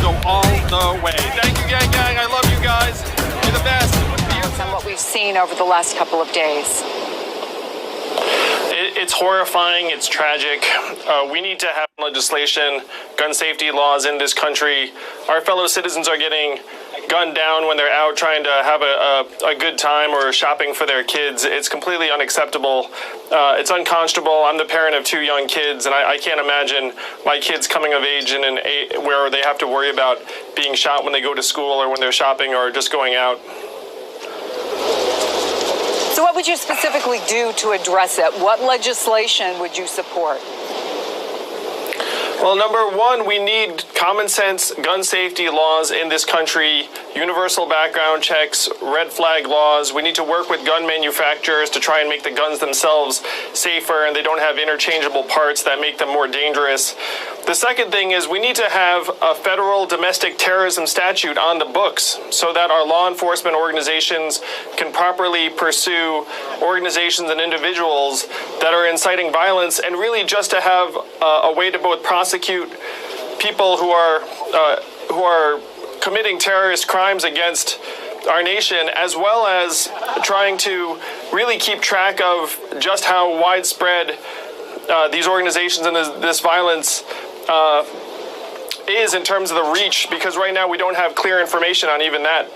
go all the way. Thank you, gang. I love you guys. You're the best. And what we've seen over the last couple of days. It's horrifying. It's tragic. We need to have legislation, gun safety laws in this country. Our fellow citizens are getting gunned down when they're out trying to have a good time or shopping for their kids. It's completely unacceptable. It's unconscionable. I'm the parent of 2 young kids, and I can't imagine my kids coming of age where they have to worry about being shot when they go to school or when they're shopping or just going out. So what would you specifically do to address it? What legislation would you support? Well, number one, we need common sense gun safety laws in this country, universal background checks, red flag laws. We need to work with gun manufacturers to try and make the guns themselves safer and they don't have interchangeable parts that make them more dangerous. The second thing is we need to have a federal domestic terrorism statute on the books so that our law enforcement organizations can properly pursue organizations and individuals that are inciting violence, and really just to have a way to both prosecute people who are committing terrorist crimes against our nation, as well as trying to really keep track of just how widespread these organizations and this violence is in terms of the reach, because right now we don't have clear information on even that.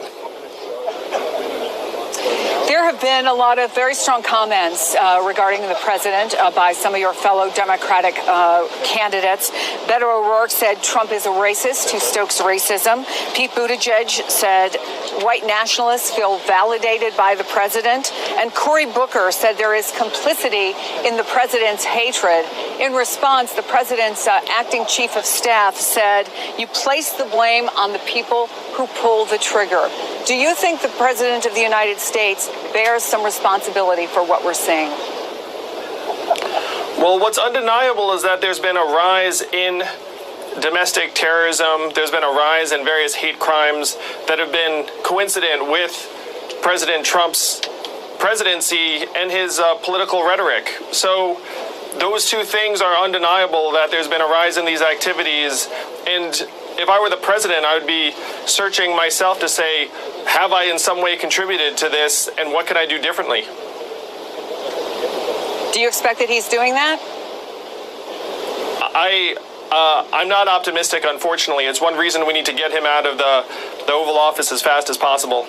There have been a lot of very strong comments regarding the president by some of your fellow Democratic candidates. Beto O'Rourke said Trump is a racist who stokes racism. Pete Buttigieg said white nationalists feel validated by the president. And Cory Booker said there is complicity in the president's hatred. In response, the president's acting chief of staff said, "You place the blame on the people who pull the trigger." Do you think the president of the United States bears some responsibility for what we're seeing? Well, what's undeniable is that there's been a rise in domestic terrorism. There's been a rise in various hate crimes that have been coincident with President Trump's presidency and his political rhetoric. So those two things are undeniable, that there's been a rise in these activities. And if I were the president, I would be searching myself to say, have I in some way contributed to this, and what can I do differently? Do you expect that he's doing that? I'm not optimistic, unfortunately. It's one reason we need to get him out of the Oval Office as fast as possible.